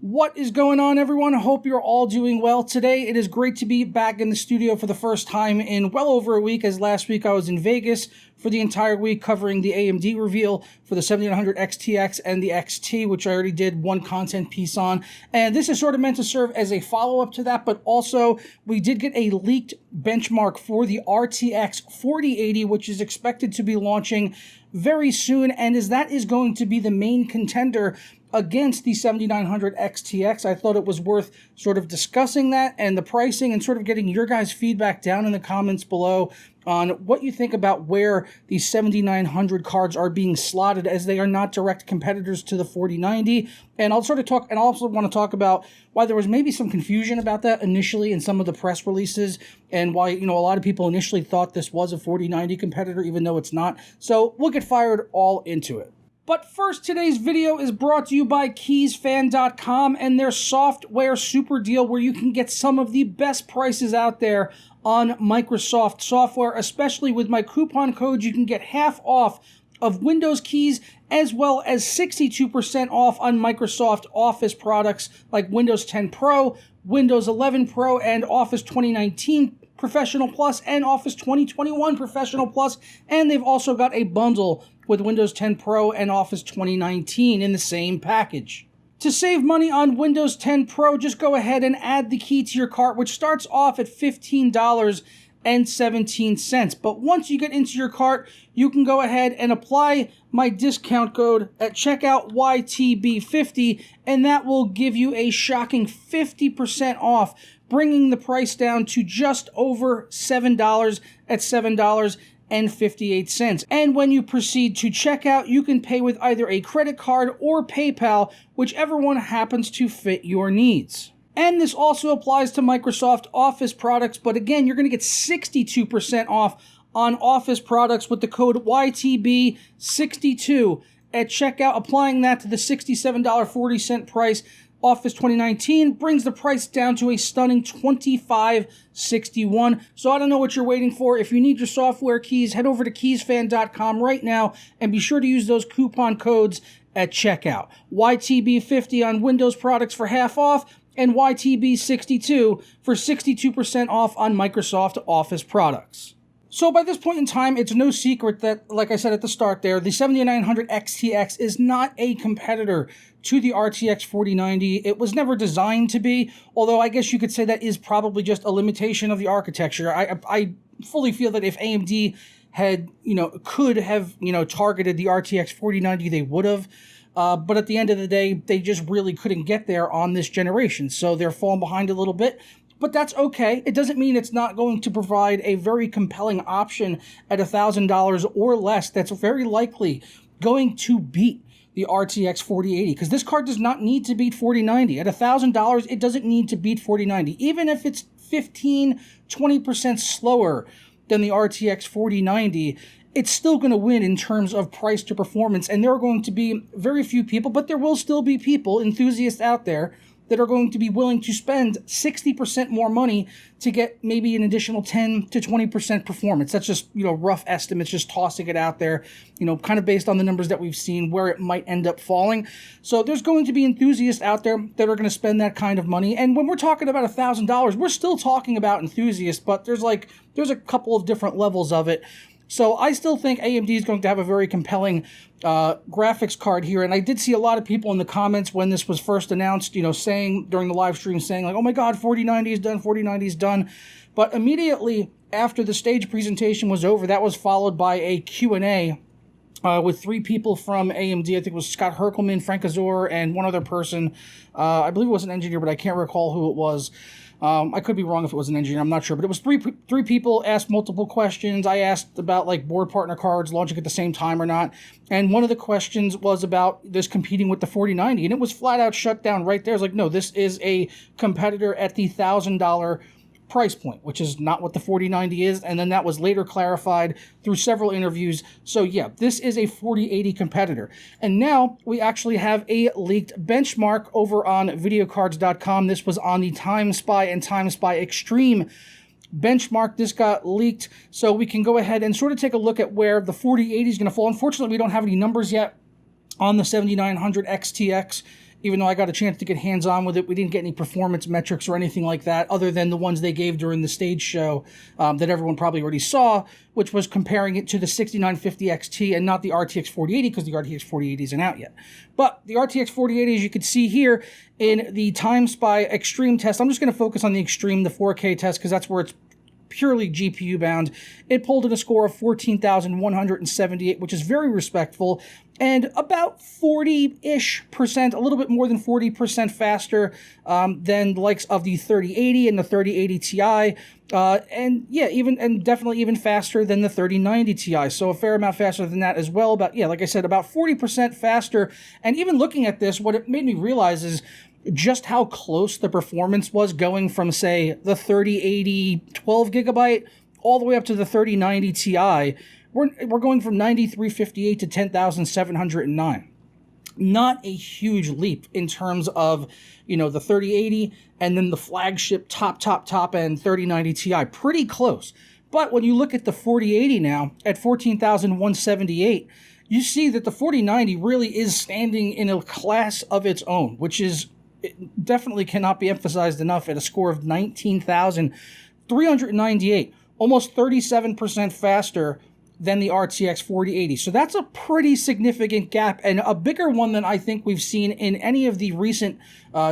What is going on, everyone? I hope you're all doing well. Today, it is great to be back in the studio for the first time in well over a week, as last week I was in Vegas for the entire week covering the AMD reveal for the 7900 XTX and the XT, which I already did one content piece on. And this is sort of meant to serve as a follow-up to that, but also we did get a leaked benchmark for the RTX 4080, which is expected to be launching very soon, and that is going to be the main contender against the 7900 XTX. I thought it was worth sort of discussing that and the pricing and sort of getting your guys' feedback down in the comments below on what you think about where these 7900 cards are being slotted, as they are not direct competitors to the 4090. And I'll sort of talk, and I also want to talk about why there was maybe some confusion about that initially in some of the press releases, and why, a lot of people initially thought this was a 4090 competitor, even though it's not. So we'll get fired all into it. But first, today's video is brought to you by Keysfan.com and their software super deal, where you can get some of the best prices out there on Microsoft software. Especially with my coupon code, you can get half off of Windows keys, as well as 62% off on Microsoft Office products like Windows 10 Pro, Windows 11 Pro, and Office 2019 Professional Plus and Office 2021 Professional Plus. And they've also got a bundle with Windows 10 Pro and Office 2019 in the same package. To save money on Windows 10 Pro, just go ahead and add the key to your cart, which starts off at $15.17. But once you get into your cart, you can go ahead and apply my discount code at checkout, YTB50, and that will give you a shocking 50% off, bringing the price down to just over $7 at $7.58. And when you proceed to checkout, you can pay with either a credit card or PayPal, whichever one happens to fit your needs. And this also applies to Microsoft Office products, but again, you're going to get 62% off on Office products with the code YTB62 at checkout. Applying that to the $67.40 price, Office 2019 brings the price down to a stunning $25.61. So I don't know what you're waiting for. If you need your software keys, head over to Keysfan.com right now and be sure to use those coupon codes at checkout. YTB50 on Windows products for half off, and YTB62 for 62% off on Microsoft Office products. So by this point in time, it's no secret that, like I said at the start there, the 7900 XTX is not a competitor to the RTX 4090. It was never designed to be, although I guess you could say that is probably just a limitation of the architecture. I fully feel that if AMD had, could have, targeted the RTX 4090, they would have. But at the end of the day, they just really couldn't get there on this generation. So they're falling behind a little bit. But that's okay. It doesn't mean it's not going to provide a very compelling option at $1,000 or less that's very likely going to beat the RTX 4080, because this card does not need to beat 4090. At $1,000, it doesn't need to beat 4090. Even if it's 15-20% slower than the RTX 4090, it's still going to win in terms of price to performance. And there are going to be very few people, but there will still be people, enthusiasts out there, that are going to be willing to spend 60% more money to get maybe an additional 10 to 20% performance. That's just, rough estimates, just tossing it out there, kind of based on the numbers that we've seen where it might end up falling. So there's going to be enthusiasts out there that are going to spend that kind of money. And when we're talking about $1,000, we're still talking about enthusiasts, but there's a couple of different levels of it. So I still think AMD is going to have a very compelling graphics card here. And I did see a lot of people in the comments when this was first announced, saying during the live stream, saying like, oh my God, 4090 is done, 4090 is done. But immediately after the stage presentation was over, that was followed by a Q&A with three people from AMD. I think it was Scott Herkelman, Frank Azor, and one other person. I believe it was an engineer, but I can't recall who it was. I could be wrong if it was an engineer, I'm not sure, but it was three people asked multiple questions. I asked about like board partner cards launching at the same time or not, and one of the questions was about this competing with the 4090, and it was flat out shut down right there. It's like, no, this is a competitor at the $1,000 price point, which is not what the 4090 is, and then that was later clarified through several interviews. So yeah, this is a 4080 competitor. And now we actually have a leaked benchmark over on videocards.com. This was on the Time Spy and Time Spy Extreme benchmark. This got leaked, so we can go ahead and sort of take a look at where the 4080 is going to fall. Unfortunately, we don't have any numbers yet on the 7900 XTX even though I got a chance to get hands-on with it, we didn't get any performance metrics or anything like that, other than the ones they gave during the stage show that everyone probably already saw, which was comparing it to the 6950 XT and not the RTX 4080, because the RTX 4080 isn't out yet. But the RTX 4080, as you can see here in the TimeSpy Extreme test, I'm just going to focus on the Extreme, the 4K test, because that's where it's purely GPU bound. It pulled in a score of 14,178, which is very respectful, and about 40-ish%, a little bit more than 40% faster than the likes of the 3080 and the 3080 Ti, and yeah, definitely even faster than the 3090 Ti. So a fair amount faster than that as well. But yeah, like I said, about 40% faster. And even looking at this, what it made me realize is just how close the performance was going from, say, the 3080 12 gigabyte all the way up to the 3090 Ti. We're going from 9358 to 10,709. Not a huge leap in terms of, the 3080 and then the flagship top end 3090 Ti. Pretty close. But when you look at the 4080 now at 14,178, you see that the 4090 really is standing in a class of its own, which is it definitely cannot be emphasized enough, at a score of 19,398, almost 37% faster than the RTX 4080. So that's a pretty significant gap, and a bigger one than I think we've seen in any of the recent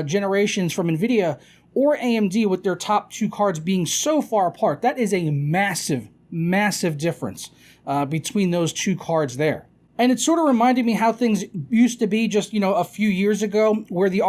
generations from NVIDIA or AMD, with their top two cards being so far apart. That is a massive, massive difference between those two cards there. And it sort of reminded me how things used to be just, a few years ago, where the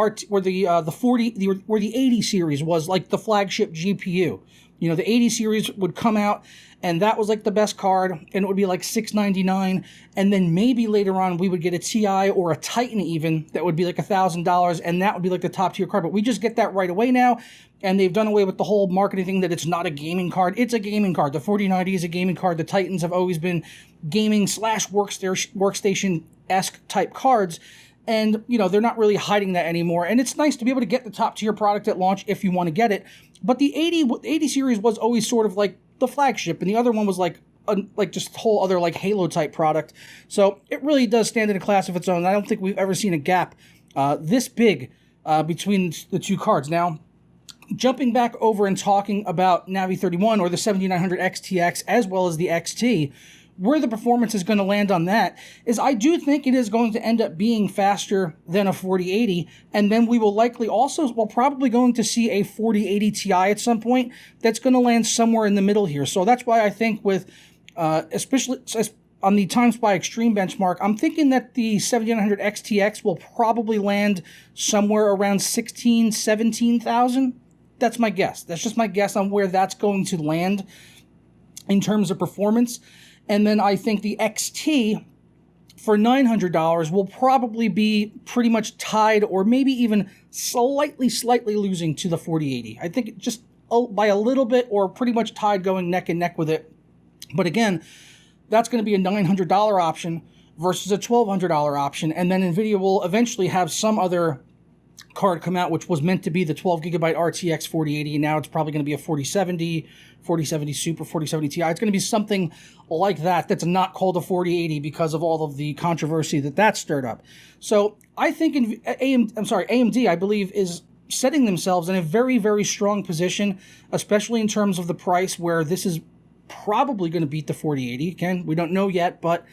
80 series was like the flagship GPU. The 80 series would come out, and that was like the best card, and it would be like $699, and then maybe later on we would get a Ti or a Titan even that would be like $1,000, and that would be like the top tier card. But we just get that right away now, and they've done away with the whole marketing thing that it's not a gaming card. It's a gaming card. The 4090 is a gaming card. The Titans have always been gaming / workstation-esque type cards, and they're not really hiding that anymore. And it's nice to be able to get the top tier product at launch if you want to get it. But the 80 series was always sort of like the flagship, and the other one was like just a whole other like Halo type product. So it really does stand in a class of its own. I don't think we've ever seen a gap this big between the two cards. Now, jumping back over and talking about Navi 31 or the 7900 XTX as well as the XT, where the performance is going to land on that is, I do think it is going to end up being faster than a 4080, and then we will probably going to see a 4080 Ti at some point that's going to land somewhere in the middle here. So that's why I think with, especially on the TimeSpy Extreme benchmark, I'm thinking that the 7900 XTX will probably land somewhere around 16,000, 17,000. That's my guess. That's just my guess on where that's going to land in terms of performance. And then I think the XT for $900 will probably be pretty much tied, or maybe even slightly losing to the 4080. I think just by a little bit, or pretty much tied, going neck and neck with it. But again, that's going to be a $900 option versus a $1,200 option. And then NVIDIA will eventually have some other card come out, which was meant to be the 12 gigabyte RTX 4080, and now it's probably going to be a 4070 Super, 4070 Ti. It's going to be something like that that's not called a 4080 because of all of the controversy that stirred up. So I think AMD, I believe, is setting themselves in a very, very strong position, especially in terms of the price, where this is probably going to beat the 4080. Again, we don't know yet, but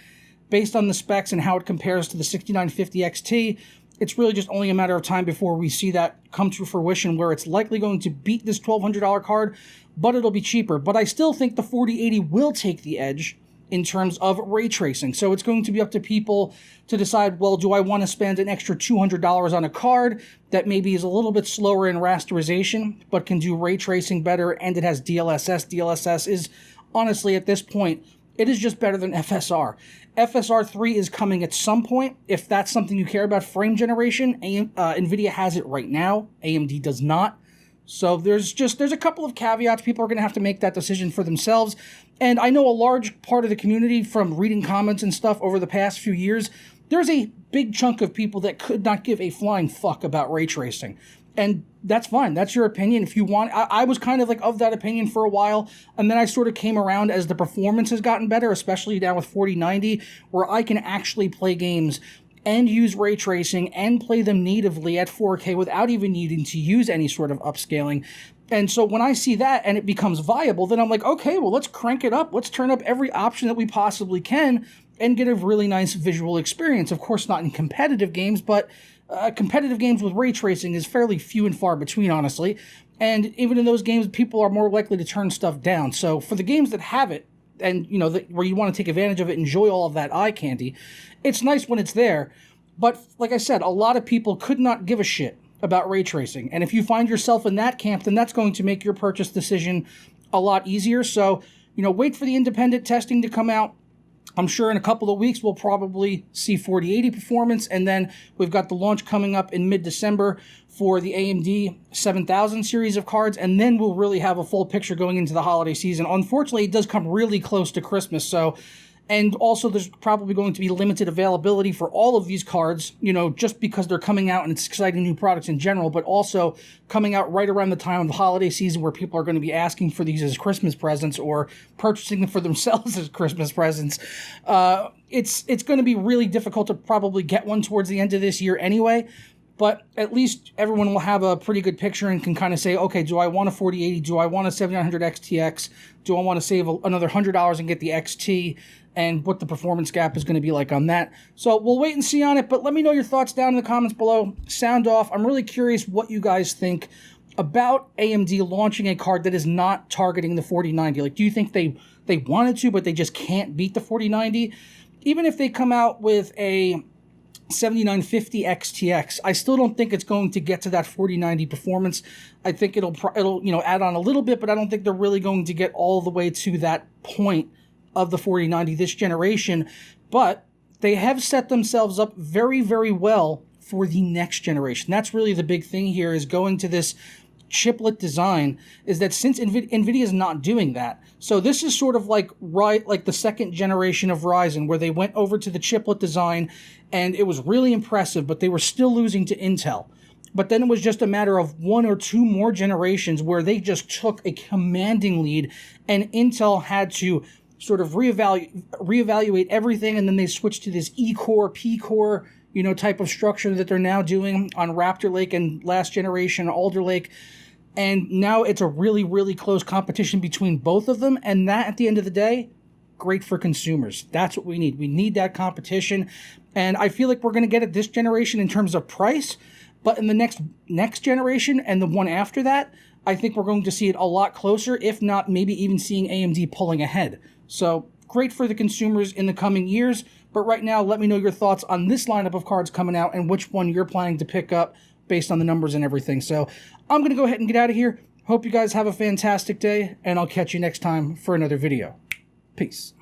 based on the specs and how it compares to the 6950 XT, it's really just only a matter of time before we see that come to fruition, where it's likely going to beat this $1,200 card, but it'll be cheaper. But I still think the 4080 will take the edge in terms of ray tracing. So it's going to be up to people to decide, well, do I want to spend an extra $200 on a card that maybe is a little bit slower in rasterization, but can do ray tracing better, and it has DLSS. DLSS is, honestly, at this point, it is just better than FSR. FSR 3 is coming at some point, if that's something you care about. Frame generation, NVIDIA has it right now. AMD does not. So there's a couple of caveats. People are going to have to make that decision for themselves. And I know a large part of the community, from reading comments and stuff over the past few years, there's a big chunk of people that could not give a flying fuck about ray tracing. And that's fine. That's your opinion. If you want, I was kind of like of that opinion for a while, and then I sort of came around as the performance has gotten better, especially now with 4090, where I can actually play games and use ray tracing and play them natively at 4K without even needing to use any sort of upscaling. And so when I see that and it becomes viable, then I'm like, okay, well, let's crank it up. Let's turn up every option that we possibly can and get a really nice visual experience. Of course, not in competitive games, but competitive games with ray tracing is fairly few and far between, honestly. And even in those games, people are more likely to turn stuff down. So for the games that have it, and you know, where you want to take advantage of it, enjoy all of that eye candy, it's nice when it's there. But like I said, a lot of people could not give a shit about ray tracing. And if you find yourself in that camp, then that's going to make your purchase decision a lot easier. So, you know, wait for the independent testing to come out. I'm sure in a couple of weeks, we'll probably see 4080 performance. And then we've got the launch coming up in mid-December for the AMD 7000 series of cards. And then we'll really have a full picture going into the holiday season. Unfortunately, it does come really close to Christmas. So, and also there's probably going to be limited availability for all of these cards, you know, just because they're coming out and it's exciting new products in general, but also coming out right around the time of the holiday season where people are going to be asking for these as Christmas presents or purchasing them for themselves as Christmas presents. It's going to be really difficult to probably get one towards the end of this year anyway. But at least everyone will have a pretty good picture and can kind of say, okay, do I want a 4080? Do I want a 7900 XTX? Do I want to save another $100 and get the XT? And what the performance gap is going to be like on that. So we'll wait and see on it, but let me know your thoughts down in the comments below. Sound off. I'm really curious what you guys think about AMD launching a card that is not targeting the 4090. Like, do you think they wanted to, but they just can't beat the 4090? Even if they come out with a 7950 XTX, I still don't think it's going to get to that 4090 performance. I think it'll you know, add on a little bit, but I don't think they're really going to get all the way to that point of the 4090 this generation. But they have set themselves up very, very well for the next generation. That's really the big thing here, is going to this chiplet design, is that since NVIDIA is not doing that. So this is sort of like the second generation of Ryzen, where they went over to the chiplet design and it was really impressive, but they were still losing to Intel. But then it was just a matter of one or two more generations where they just took a commanding lead and Intel had to sort of reevaluate everything, and then they switched to this E-core, P-core, you know, type of structure that they're now doing on Raptor Lake and last generation Alder Lake. And now it's a really, really close competition between both of them. And that, at the end of the day, great for consumers. That's what we need. We need that competition. And I feel like we're going to get it this generation in terms of price. But in the next generation and the one after that, I think we're going to see it a lot closer, if not maybe even seeing AMD pulling ahead. So great for the consumers in the coming years. But right now, let me know your thoughts on this lineup of cards coming out and which one you're planning to pick up based on the numbers and everything. So I'm going to go ahead and get out of here. Hope you guys have a fantastic day, and I'll catch you next time for another video. Peace.